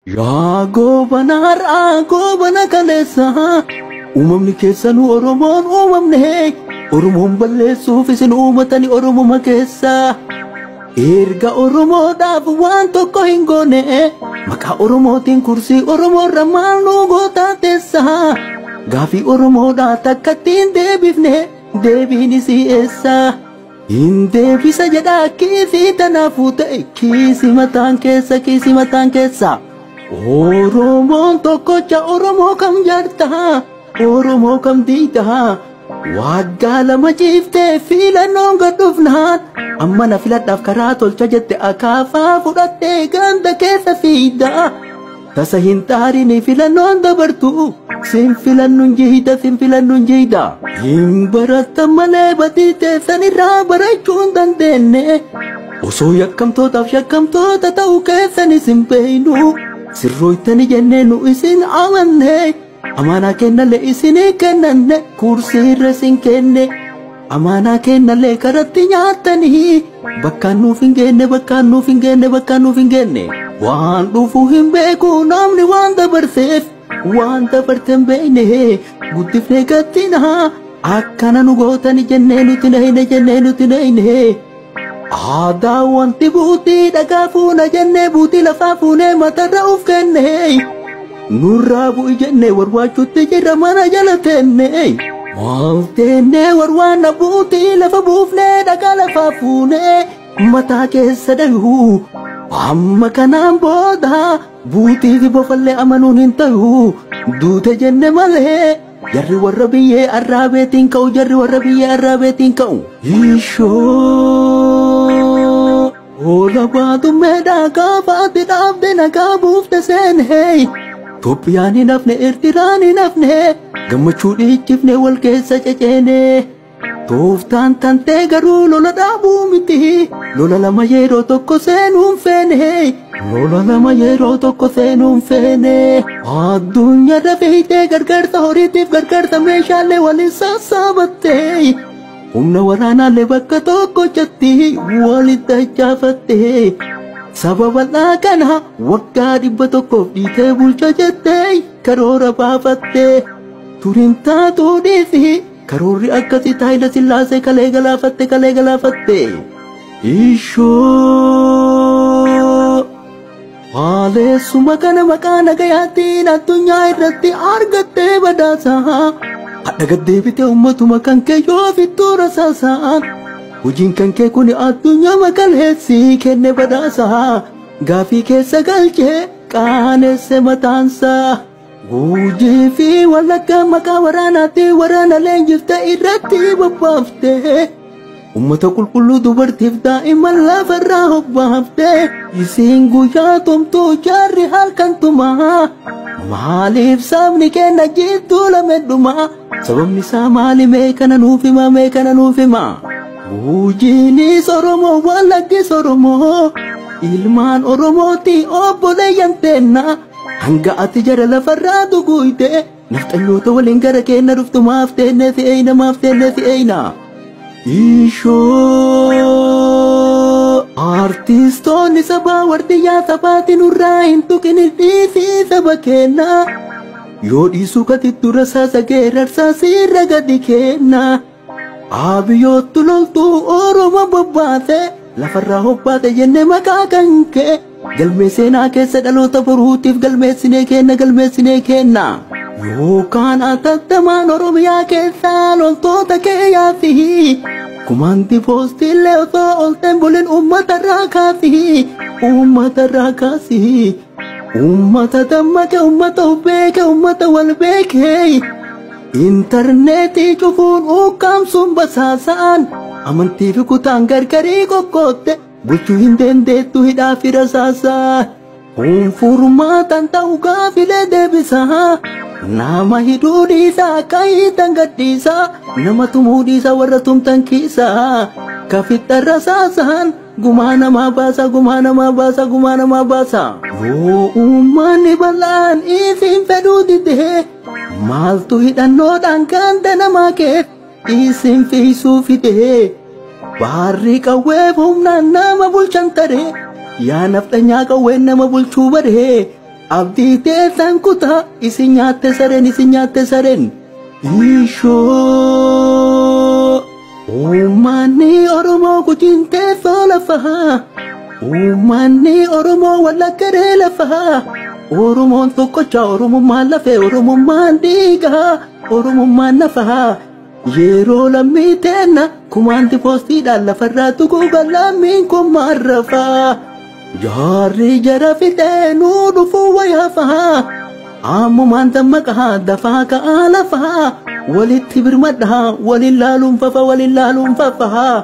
Yaa goobana har'aa goobana kaleessa uumamni keessan Oromoon uumamne Oromoon balleessuuf isin uumatani Oromuma keessa erga Oromoodhaaf waan tokko hin goone maqaa Oromootiin kursii Oromoorra maal nu gootaa teessa gaafii Oromoodhaa takkattiin deebifne deebiin isii eessa hin deebisa jedhaa kiisii tanaafuu ta'e kiisi mataan keessa Oromoon tokkocha Oromoo kam jaarta Oromoo kam diida waggaa lama ciiftee filannoon gadhufnaan amma na filadhaaf karaa tolcha jette akaafaa fudhattee ganda keessa fiida tasa hin taarini filannoon dabartu sin filannuun jiida hin baratta malee batii teessanirraa barachuu hin dandeenye osoo yakkamtootaaf shakkamtoota ta'uu keessanis hin beeynu sirrooytani jennee nu isin amanne amaanaa kennalee isinii kennanne kursiirra sin kenne amaanaa kennalee karatti nyaatanii bakkaan nuuf hin geenne waan dhufuu hin beeku namni waan dabarseef waan dabarten beeyne guddifne gattina akkana nu gootani jennee nuti nahine aadaa wanti buutii dhagaa fuuna jennee buutii lafaa fuunee matarra uf kenne nurraa bu'i jennee warwaachuutti jirra mana jala teenne maal teennee warwaanna buutii lafa buufnee dhagaa lafaa fuunee mataa keessa dhayuu amma kanaan booda buutii fi bofallee amanuun hin ta'u duute jenne malee jarri warra biyyee arraabeetiin ka'u Ola baatu meedaa gaafaatti dhaabde nagaa buufte seenee Itoophiyaan hin hafne Eertiraan hin hafne gammachuu dhiichifne wal keessa ceceene tooftaan tantee garuu lola dhaabuu miti lola lama yeroo tokko seenuun feene addunyaarra fiitee gargaarsa horiitiif gargaarsa meeshaalee waliin sassaabattee humna waraanaalee bakka tokko jatti walitti dachaafattee sababa kana waggaa 100 dhiitee bulcha jettee karoora baafattee turin taatuu dhiisi karoorri akkasii Haayile Sillaasee kalee galaafatte haaleessuma kana maqaa nagayaatiin addunyaa irratti argattee badhaasa hadha gaddeebite ummatuma kan kee yoo fittuu rasaasaan hojiin kan kee kun addunyaa makaleessii kenne badhaasa gaafii keessa galchee qaanesse mataansa hojii fi wallaggaa maqaa waraanaatti waraana leenjifte irratti bobbaafte ummata qulqulluu dubartiif daa'imman lafarraa hobbaafte isiin guyyaa tumtuu jaarri halkan tumaa maaliif sabni kenna jirtuu lamedhumaa sababni isaa maali mee kana nuuf hima hojiinis Oromoo wallaggis Oromoo ilmaan Oromooti obboleeyyan teenna hanga ati jara lafarraa duguyte nafxanyoota waliin gara keenna dhuftumaaf teenne si'eeyna artistoonni sabaa wardiyyaa sabaatiin urraa hin tuqini dhiisii saba keenna yoo dhiisuu katittu rasaasa geerrarsaa sirra gadi kenna abiyyoottu loltuu Oromoo bobbaate lafarraa hobbaate jenne maqaa kan kee galmee seenaa keessa dhaloota boruutiif galmeessinee kenna yookaan atattamaan Oromiyaa keessaa loltoota kee yaafi kumaanti poostiillee osoo olteen bulin uummatarraa kaasi ummata dammaqe ummata beeke ummata wal beeke intarneetii cufuun ukkaamsuun basaasaan amantii fi kutaan gargarii qoqqootte bulchuu hin dandeettu hidhaa fi rasaasaa furmaatan ta'u gaafilee deebisaa nama hidhuu dhiisaa kayitan gadhiisaa nama tumuu dhiisaa warra tumtan kiisaa kafixxa rasaasaan gumaa namaa baasa yoo uummanni bal'aan isin fedhuu didee maaltu hidhannoodhaan ganda namaa keef isin fiisuu fidee baarri qawweef humnaan nama bulchan taree yaa naftanyaa qawween nama bulchuu baree abdii teessan kutaa isin nyaatte sareen ishoo uummanni Oromoo gujiin teessoo lafaa uummanni Oromoo wallaggaree lafaa Oromoon tokkocha Oromummaan lafee Oromummaan dhiigaa Oromummaan nafaa yeroo lammii teenna kumaanti poostiidhaan lafarraa tuquu lammiin kun marrafaa jaarri jara fixee nuu dhufuu wayafaa ammumaan dammaqaa dafaa ka'aa lafaa walitti birmadhaa walin laaluun fafaa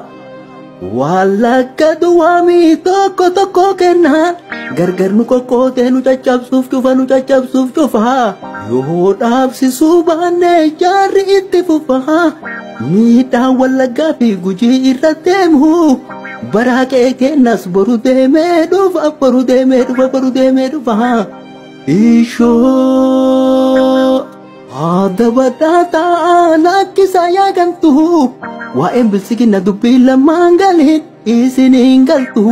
wallagga duwwaamii tokko kennaa gargar nu qoqqootee nu caccabsuuf cufaa yoo dhaabsisuu baannee jaarri itti fufaa miidhaan wallaggaa fi gujii irra deemu baraaqee kennas boru deemee dhufa ishoo adabadaataa lakkisaa yaagantu waa'een bilsigina dubbii lamaan galiin isiniin galtu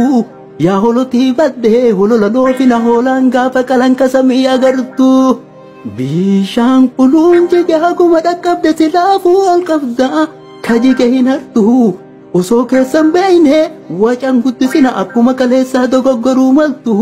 yaa holotii baddee holola dhoofina hoolaan gaafa qalanka samii agartu bishaan quluun jige haguma dhaqqabde silaafuu ol qabda kajige hin hartu osoo keessan beeyne wacan guddisina akkuma kaleessaa dogoggoruu maltu